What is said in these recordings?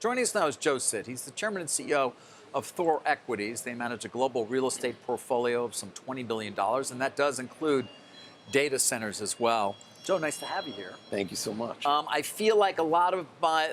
Joining us now is Sitt. He's the chairman and CEO of Thor Equities. They manage a global real estate portfolio of some $20 billion, and that does include data centers as well. Joe, nice to have you here. Thank you so much. I feel like a lot of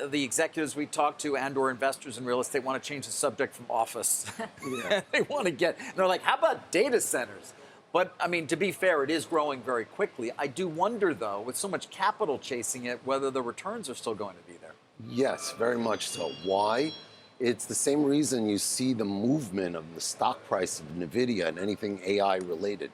the executives we talk to and/or investors in real estate want to change the subject from office. Yeah. They want to they're like, how about data centers? But, I mean, to be fair, it is growing very quickly. I do wonder, though, with so much capital chasing it, whether the returns are still going to be there. Yes, very much so. Why? It's the same reason you see the movement of the stock price of NVIDIA and anything AI related.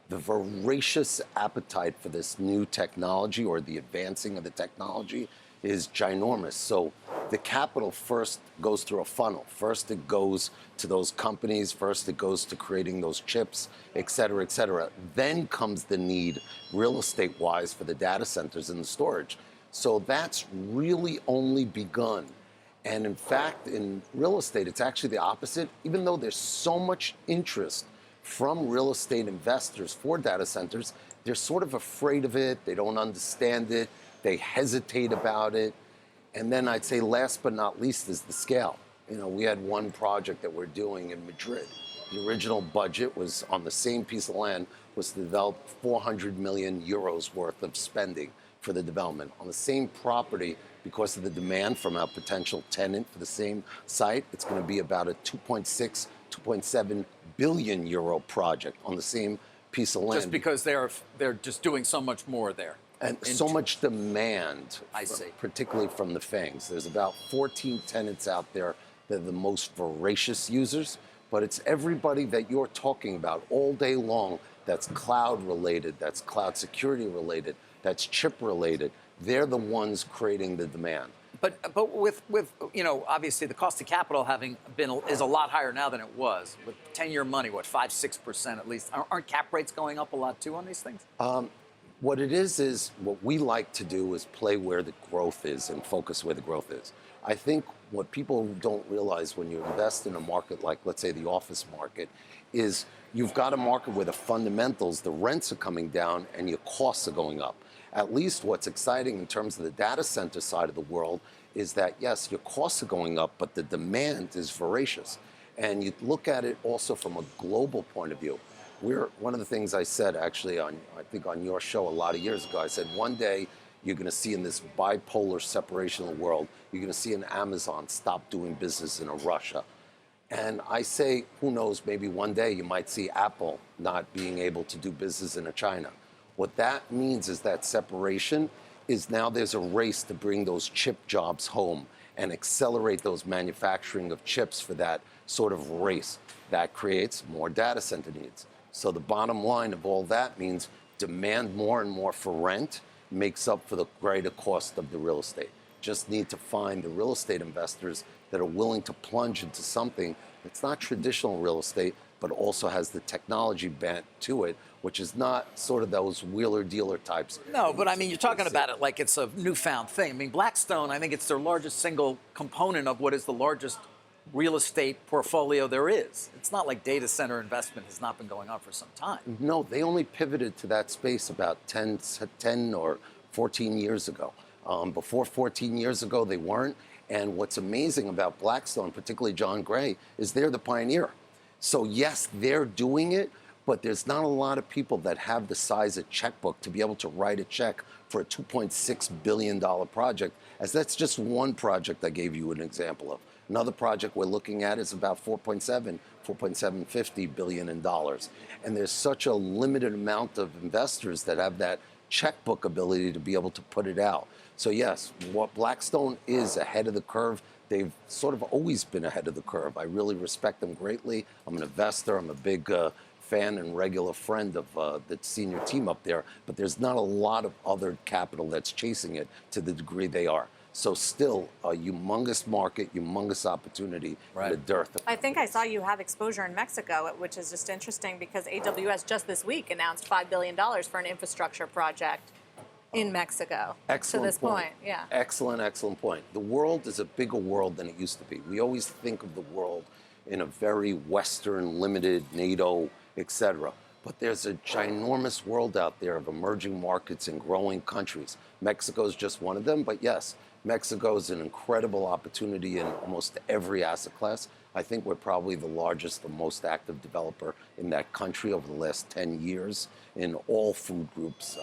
The voracious appetite for this new technology or the advancing of the technology is ginormous. So the capital first goes through a funnel. First it goes to those companies, first it goes to creating those chips, et cetera, et cetera. Then comes the need, real estate-wise, for the data centers and the storage. So that's really only begun. And in fact, in real estate, it's actually the opposite. Even though there's so much interest from real estate investors for data centers, they're sort of afraid of it. They don't understand it. They hesitate about it. And then I'd say last but not least is the scale. You know, we had one project that we're doing in Madrid. The original budget was on the same piece of land was to develop 400 million euros worth of spending for the development. On the same property, because of the demand from our potential tenant for the same site, it's going to be about a 2.6, 2.7 billion euro project on the same piece of land. Just because they're just doing so much more there. And so much demand, I see. Particularly from the FANGs. There's about 14 tenants out there that are the most voracious users, but it's everybody that you're talking about all day long that's cloud related, that's cloud security related, that's chip related. They're the ones creating the demand. But with you know, obviously the cost of capital is a lot higher now than it was. With 10-year money, what, 5-6% at least? Aren't cap rates going up a lot too on these things? What it is what we like to do is play where the growth is and focus where the growth is. I think what people don't realize when you invest in a market like, let's say, the office market, is you've got a market where the fundamentals, the rents are coming down and your costs are going up. At least what's exciting in terms of the data center side of the world is that, yes, your costs are going up, but the demand is voracious. And you look at it also from a global point of view. One of the things I said actually I think on your show a lot of years ago, I said one day you're going to see in this bipolar separation of the world, you're going to see an Amazon stop doing business in a Russia. And I say, who knows, maybe one day you might see Apple not being able to do business in a China. What that means is that separation is now there's a race to bring those chip jobs home and accelerate those manufacturing of chips for that sort of race. That creates more data center needs. So the bottom line of all that means demand more and more for rent makes up for the greater cost of the real estate. Just need to find the real estate investors that are willing to plunge into something that's not traditional real estate, but also has the technology bent to it, which is not sort of those wheeler dealer types. No, but I mean, you're talking about it like it's a newfound thing. I mean, Blackstone, I think it's their largest single component of what is the largest real estate portfolio there is. It's not like data center investment has not been going on for some time. No, they only pivoted to that space about 10 or 14 years ago. Before 14 years ago, they weren't. And what's amazing about Blackstone, particularly John Gray, is they're the pioneer. So yes, they're doing it, but there's not a lot of people that have the size of checkbook to be able to write a check for a $2.6 billion project, as that's just one project I gave you an example of. Another project we're looking at is about $4.750 billion in dollars. And there's such a limited amount of investors that have that checkbook ability to be able to put it out. So yes, what Blackstone is ahead of the curve. They've sort of always been ahead of the curve. I really respect them greatly. I'm an investor. I'm a big fan and regular friend of the senior team up there. But there's not a lot of other capital that's chasing it to the degree they are. So still a humongous market, humongous opportunity, right. The dearth. I think I saw you have exposure in Mexico, which is just interesting because AWS just this week announced $5 billion for an infrastructure project in Mexico. Excellent to this point. Yeah. Excellent point. The world is a bigger world than it used to be. We always think of the world in a very Western, limited, NATO, etc. But there's a ginormous world out there of emerging markets and growing countries. Mexico is just one of them, but yes, Mexico is an incredible opportunity in almost every asset class. I think we're probably the largest, the most active developer in that country over the last 10 years in all food groups.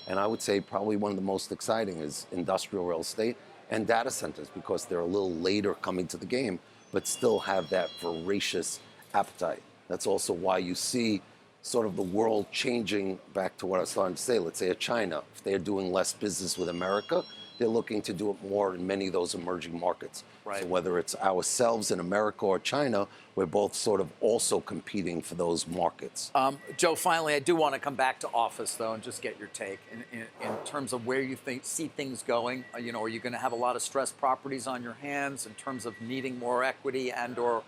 And I would say probably one of the most exciting is industrial real estate and data centers, because they're a little later coming to the game, but still have that voracious appetite. That's also why you see sort of the world changing back to what I was starting to say. Let's say China, if they're doing less business with America, they're looking to do it more in many of those emerging markets. Right. So whether it's ourselves in America or China, we're both sort of also competing for those markets. Joe, finally, I do want to come back to office, though, and just get your take in terms of where you see things going. Are you going to have a lot of stressed properties on your hands in terms of needing more equity, and or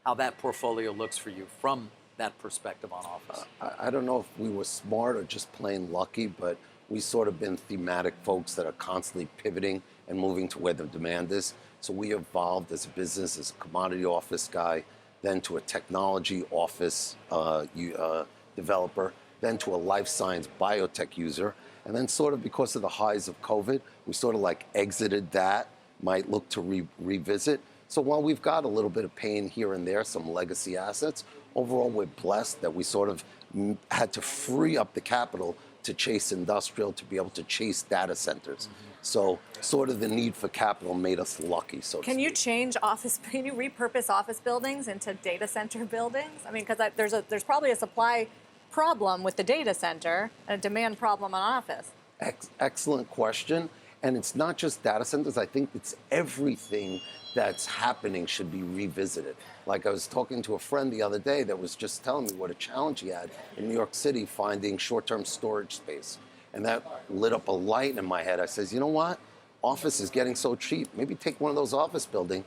how that portfolio looks for you from that perspective on office? I don't know if we were smart or just plain lucky, but we sort of been thematic folks that are constantly pivoting and moving to where the demand is. So we evolved as a business, as a commodity office guy, then to a technology office developer, then to a life science biotech user. And then sort of because of the highs of COVID, we sort of like exited that, might look to revisit. So while we've got a little bit of pain here and there, some legacy assets, overall we're blessed that we sort of had to free up the capital to chase industrial, to be able to chase data centers. So sort of the need for capital made us lucky, so to Can you speak. change office? Can you repurpose office buildings into data center buildings? I mean, because there's probably a supply problem with the data center and a demand problem on office. Excellent question. And it's not just data centers. I think it's everything that's happening should be revisited. Like I was talking to a friend the other day that was just telling me what a challenge he had in New York City finding short-term storage space. And that lit up a light in my head. I says, you know what? Office is getting so cheap. Maybe take one of those office buildings,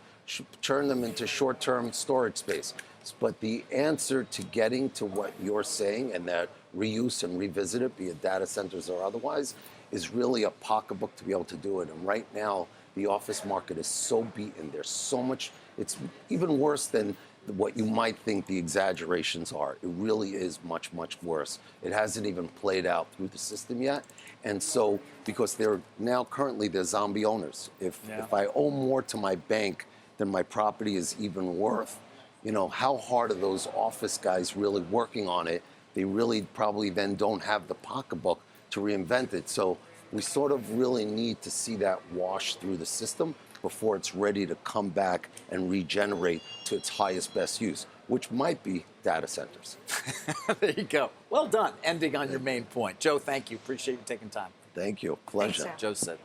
turn them into short-term storage space. But the answer to getting to what you're saying, and that reuse and revisit it, be it data centers or otherwise, is really a pocketbook to be able to do it. And right now, the office market is so beaten. There's so much, it's even worse than what you might think the exaggerations are. It really is much, much worse. It hasn't even played out through the system yet. And so, because they're now currently they're zombie owners. If I owe more to my bank than my property is even worth, how hard are those office guys really working on it? They really probably then don't have the pocketbook to reinvent it. So we sort of really need to see that wash through the system before it's ready to come back and regenerate to its highest best use, which might be data centers. There you go. Well done. Ending on your main point. Joe, thank you. Appreciate you taking time. Thank you. Pleasure. Thanks, Joe Sitt.